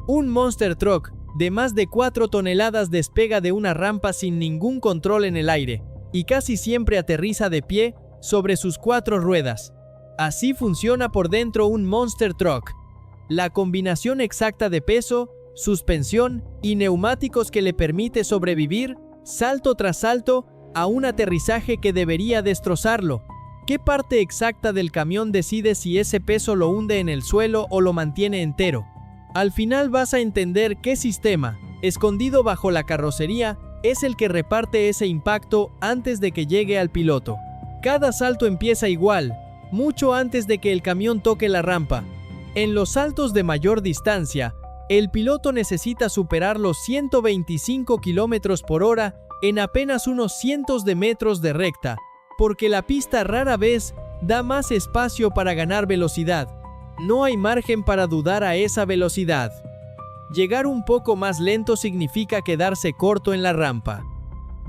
Un Monster Truck de más de 4 toneladas despega de una rampa sin ningún control en el aire y casi siempre aterriza de pie sobre sus 4 ruedas. Así funciona por dentro un Monster Truck. La combinación exacta de peso, suspensión y neumáticos que le permite sobrevivir, salto tras salto, a un aterrizaje que debería destrozarlo. ¿Qué parte exacta del camión decide si ese peso lo hunde en el suelo o lo mantiene entero? Al final vas a entender qué sistema, escondido bajo la carrocería, es el que reparte ese impacto antes de que llegue al piloto. Cada salto empieza igual, mucho antes de que el camión toque la rampa. En los saltos de mayor distancia, el piloto necesita superar los 125 km/h en apenas unos cientos de metros de recta, porque la pista rara vez da más espacio para ganar velocidad. No hay margen para dudar a esa velocidad. Llegar un poco más lento significa quedarse corto en la rampa.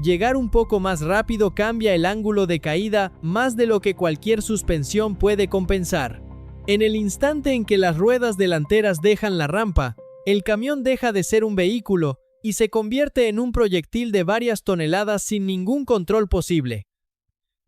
Llegar un poco más rápido cambia el ángulo de caída más de lo que cualquier suspensión puede compensar. En el instante en que las ruedas delanteras dejan la rampa, el camión deja de ser un vehículo y se convierte en un proyectil de varias toneladas sin ningún control posible.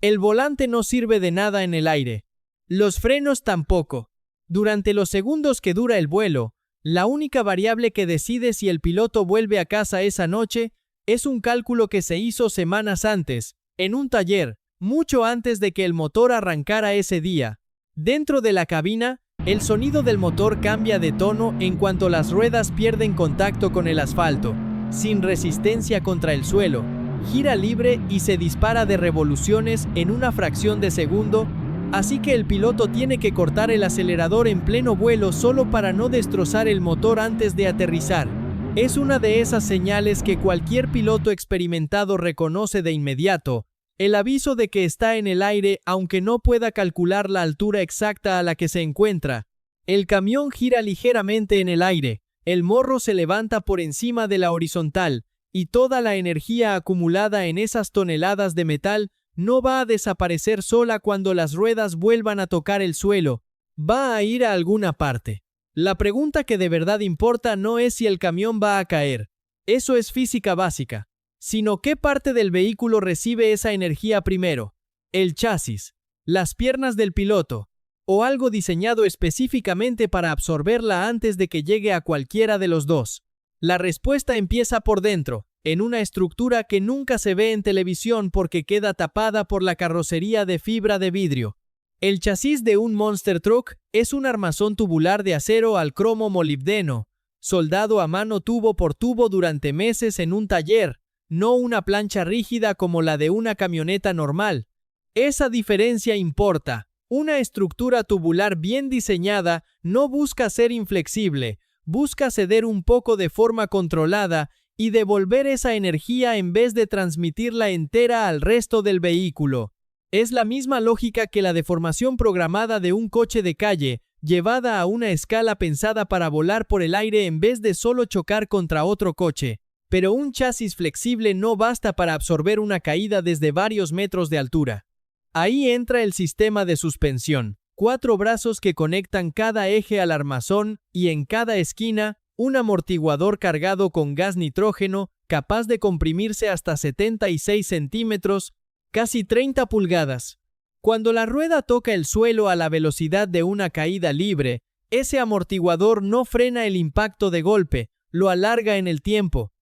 El volante no sirve de nada en el aire. Los frenos tampoco. Durante los segundos que dura el vuelo, la única variable que decide si el piloto vuelve a casa esa noche es un cálculo que se hizo semanas antes, en un taller, mucho antes de que el motor arrancara ese día. Dentro de la cabina, el sonido del motor cambia de tono en cuanto las ruedas pierden contacto con el asfalto, sin resistencia contra el suelo, gira libre y se dispara de revoluciones en una fracción de segundo, así que el piloto tiene que cortar el acelerador en pleno vuelo solo para no destrozar el motor antes de aterrizar. Es una de esas señales que cualquier piloto experimentado reconoce de inmediato, el aviso de que está en el aire aunque no pueda calcular la altura exacta a la que se encuentra. El camión gira ligeramente en el aire, el morro se levanta por encima de la horizontal, y toda la energía acumulada en esas toneladas de metal no va a desaparecer sola cuando las ruedas vuelvan a tocar el suelo, va a ir a alguna parte. La pregunta que de verdad importa no es si el camión va a caer, eso es física básica, sino qué parte del vehículo recibe esa energía primero, el chasis, las piernas del piloto, o algo diseñado específicamente para absorberla antes de que llegue a cualquiera de los dos. La respuesta empieza por dentro, en una estructura que nunca se ve en televisión porque queda tapada por la carrocería de fibra de vidrio. El chasis de un Monster Truck es un armazón tubular de acero al cromo molibdeno, soldado a mano tubo por tubo durante meses en un taller, no una plancha rígida como la de una camioneta normal. Esa diferencia importa. Una estructura tubular bien diseñada no busca ser inflexible, busca ceder un poco de forma controlada y devolver esa energía en vez de transmitirla entera al resto del vehículo. Es la misma lógica que la deformación programada de un coche de calle, llevada a una escala pensada para volar por el aire en vez de solo chocar contra otro coche. Pero un chasis flexible no basta para absorber una caída desde varios metros de altura. Ahí entra el sistema de suspensión. 4 brazos que conectan cada eje al armazón y en cada esquina, un amortiguador cargado con gas nitrógeno capaz de comprimirse hasta 76 centímetros, casi 30 pulgadas. Cuando la rueda toca el suelo a la velocidad de una caída libre, ese amortiguador no frena el impacto de golpe, lo alarga en el tiempo.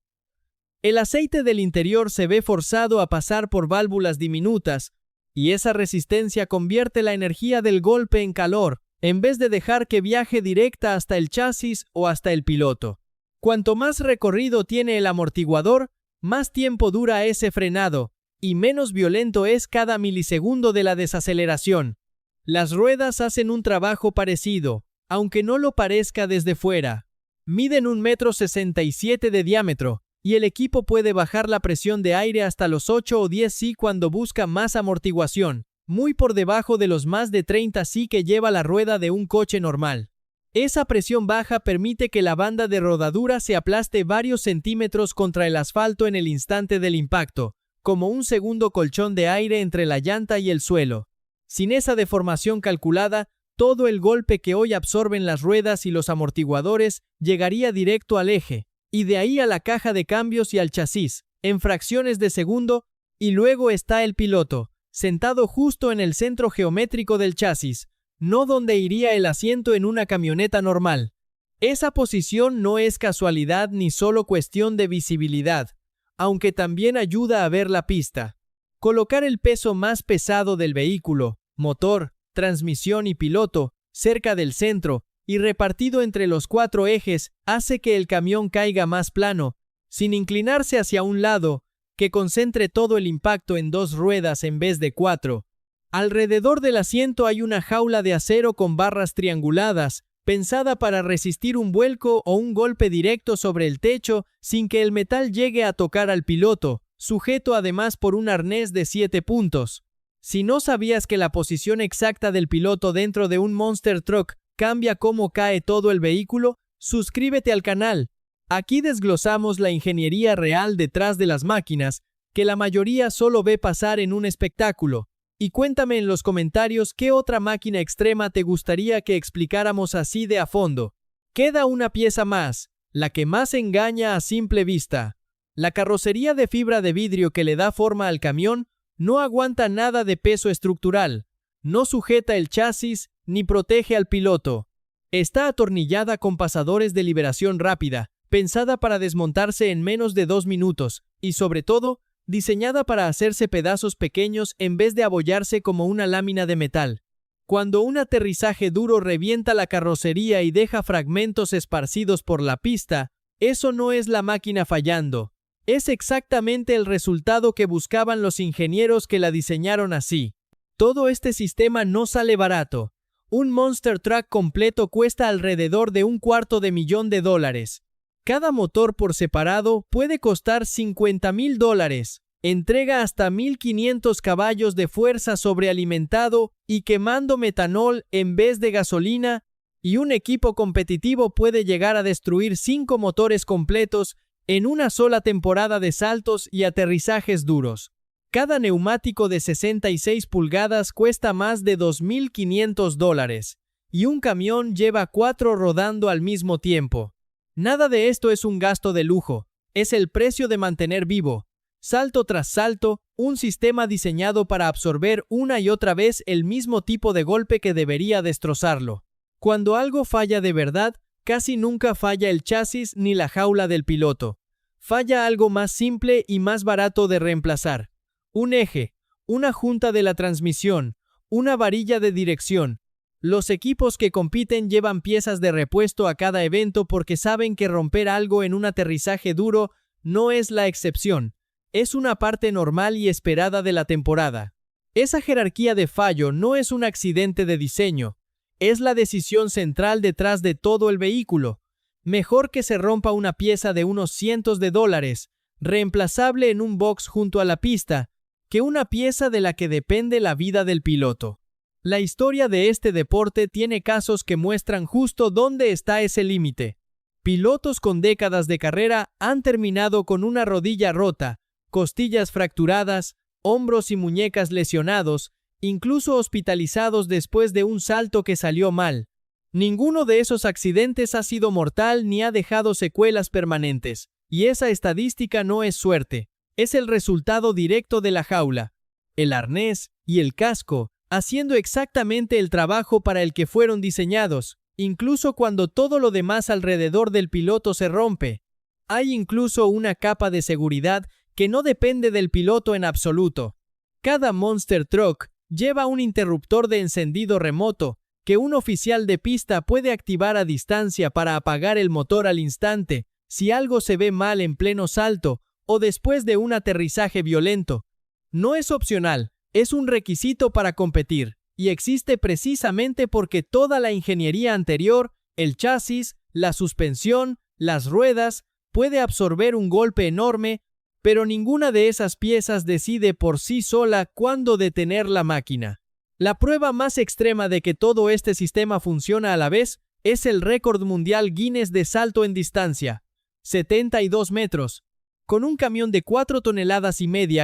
El aceite del interior se ve forzado a pasar por válvulas diminutas, y esa resistencia convierte la energía del golpe en calor, en vez de dejar que viaje directa hasta el chasis o hasta el piloto. Cuanto más recorrido tiene el amortiguador, más tiempo dura ese frenado, y menos violento es cada milisegundo de la desaceleración. Las ruedas hacen un trabajo parecido, aunque no lo parezca desde fuera. Miden 1,67 m de diámetro, y el equipo puede bajar la presión de aire hasta los 8 o 10 psi cuando busca más amortiguación, muy por debajo de los más de 30 psi que lleva la rueda de un coche normal. Esa presión baja permite que la banda de rodadura se aplaste varios centímetros contra el asfalto en el instante del impacto, como un segundo colchón de aire entre la llanta y el suelo. Sin esa deformación calculada, todo el golpe que hoy absorben las ruedas y los amortiguadores llegaría directo al eje, y de ahí a la caja de cambios y al chasis, en fracciones de segundo, y luego está el piloto, sentado justo en el centro geométrico del chasis, no donde iría el asiento en una camioneta normal. Esa posición no es casualidad ni solo cuestión de visibilidad, aunque también ayuda a ver la pista. Colocar el peso más pesado del vehículo, motor, transmisión y piloto, cerca del centro y repartido entre los 4 ejes hace que el camión caiga más plano, sin inclinarse hacia un lado, que concentre todo el impacto en 2 ruedas en vez de 4. Alrededor del asiento hay una jaula de acero con barras trianguladas, pensada para resistir un vuelco o un golpe directo sobre el techo sin que el metal llegue a tocar al piloto, sujeto además por un arnés de 7 puntos. Si no sabías que la posición exacta del piloto dentro de un Monster Truck cambia cómo cae todo el vehículo, suscríbete al canal. Aquí desglosamos la ingeniería real detrás de las máquinas, que la mayoría solo ve pasar en un espectáculo. Y cuéntame en los comentarios qué otra máquina extrema te gustaría que explicáramos así de a fondo. Queda una pieza más, la que más engaña a simple vista. La carrocería de fibra de vidrio que le da forma al camión no aguanta nada de peso estructural, no sujeta el chasis ni protege al piloto. Está atornillada con pasadores de liberación rápida, pensada para desmontarse en menos de 2 minutos, y sobre todo, diseñada para hacerse pedazos pequeños en vez de abollarse como una lámina de metal. Cuando un aterrizaje duro revienta la carrocería y deja fragmentos esparcidos por la pista, eso no es la máquina fallando. Es exactamente el resultado que buscaban los ingenieros que la diseñaron así. Todo este sistema no sale barato. Un Monster Truck completo cuesta alrededor de $250,000. Cada motor por separado puede costar $50,000. Entrega hasta 1.500 caballos de fuerza sobrealimentado y quemando metanol en vez de gasolina, y un equipo competitivo puede llegar a destruir 5 motores completos en una sola temporada de saltos y aterrizajes duros. Cada neumático de 66 pulgadas cuesta más de $2.500, y un camión lleva 4 rodando al mismo tiempo. Nada de esto es un gasto de lujo, es el precio de mantener vivo, salto tras salto, un sistema diseñado para absorber una y otra vez el mismo tipo de golpe que debería destrozarlo. Cuando algo falla de verdad, casi nunca falla el chasis ni la jaula del piloto. Falla algo más simple y más barato de reemplazar. Un eje, una junta de la transmisión, una varilla de dirección. Los equipos que compiten llevan piezas de repuesto a cada evento porque saben que romper algo en un aterrizaje duro no es la excepción. Es una parte normal y esperada de la temporada. Esa jerarquía de fallo no es un accidente de diseño. Es la decisión central detrás de todo el vehículo. Mejor que se rompa una pieza de unos cientos de dólares, reemplazable en un box junto a la pista, que una pieza de la que depende la vida del piloto. La historia de este deporte tiene casos que muestran justo dónde está ese límite. Pilotos con décadas de carrera han terminado con una rodilla rota, costillas fracturadas, hombros y muñecas lesionados, incluso hospitalizados después de un salto que salió mal. Ninguno de esos accidentes ha sido mortal ni ha dejado secuelas permanentes, y esa estadística no es suerte, es el resultado directo de la jaula, el arnés y el casco, haciendo exactamente el trabajo para el que fueron diseñados, incluso cuando todo lo demás alrededor del piloto se rompe. Hay incluso una capa de seguridad que no depende del piloto en absoluto. Cada Monster Truck lleva un interruptor de encendido remoto que un oficial de pista puede activar a distancia para apagar el motor al instante si algo se ve mal en pleno salto o después de un aterrizaje violento. No es opcional, es un requisito para competir, y existe precisamente porque toda la ingeniería anterior, el chasis, la suspensión, las ruedas, puede absorber un golpe enorme, pero ninguna de esas piezas decide por sí sola cuándo detener la máquina. La prueba más extrema de que todo este sistema funciona a la vez es el récord mundial Guinness de salto en distancia, 72 metros. Con un camión de 4,5 toneladas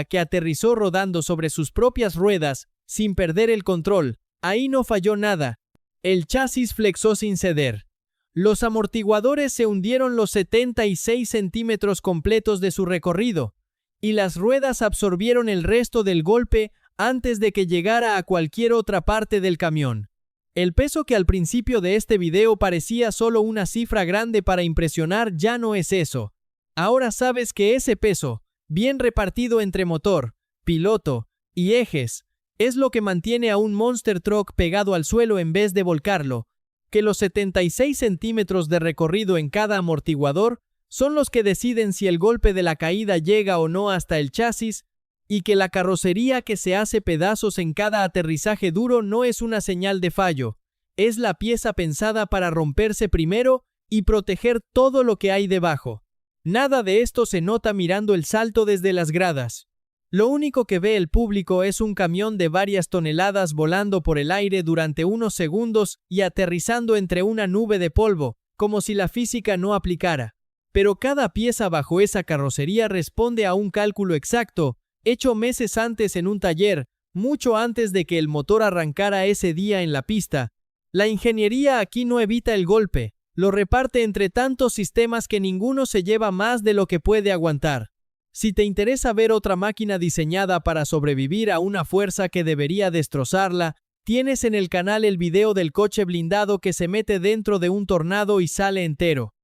que aterrizó rodando sobre sus propias ruedas, sin perder el control, ahí no falló nada. El chasis flexó sin ceder. Los amortiguadores se hundieron los 76 centímetros completos de su recorrido, y las ruedas absorbieron el resto del golpe antes de que llegara a cualquier otra parte del camión. El peso que al principio de este video parecía solo una cifra grande para impresionar ya no es eso. Ahora sabes que ese peso, bien repartido entre motor, piloto y ejes, es lo que mantiene a un Monster Truck pegado al suelo en vez de volcarlo, que los 76 centímetros de recorrido en cada amortiguador son los que deciden si el golpe de la caída llega o no hasta el chasis, y que la carrocería que se hace pedazos en cada aterrizaje duro no es una señal de fallo, es la pieza pensada para romperse primero y proteger todo lo que hay debajo. Nada de esto se nota mirando el salto desde las gradas. Lo único que ve el público es un camión de varias toneladas volando por el aire durante unos segundos y aterrizando entre una nube de polvo, como si la física no aplicara. Pero cada pieza bajo esa carrocería responde a un cálculo exacto, hecho meses antes en un taller, mucho antes de que el motor arrancara ese día en la pista. La ingeniería aquí no evita el golpe, lo reparte entre tantos sistemas que ninguno se lleva más de lo que puede aguantar. Si te interesa ver otra máquina diseñada para sobrevivir a una fuerza que debería destrozarla, tienes en el canal el video del coche blindado que se mete dentro de un tornado y sale entero.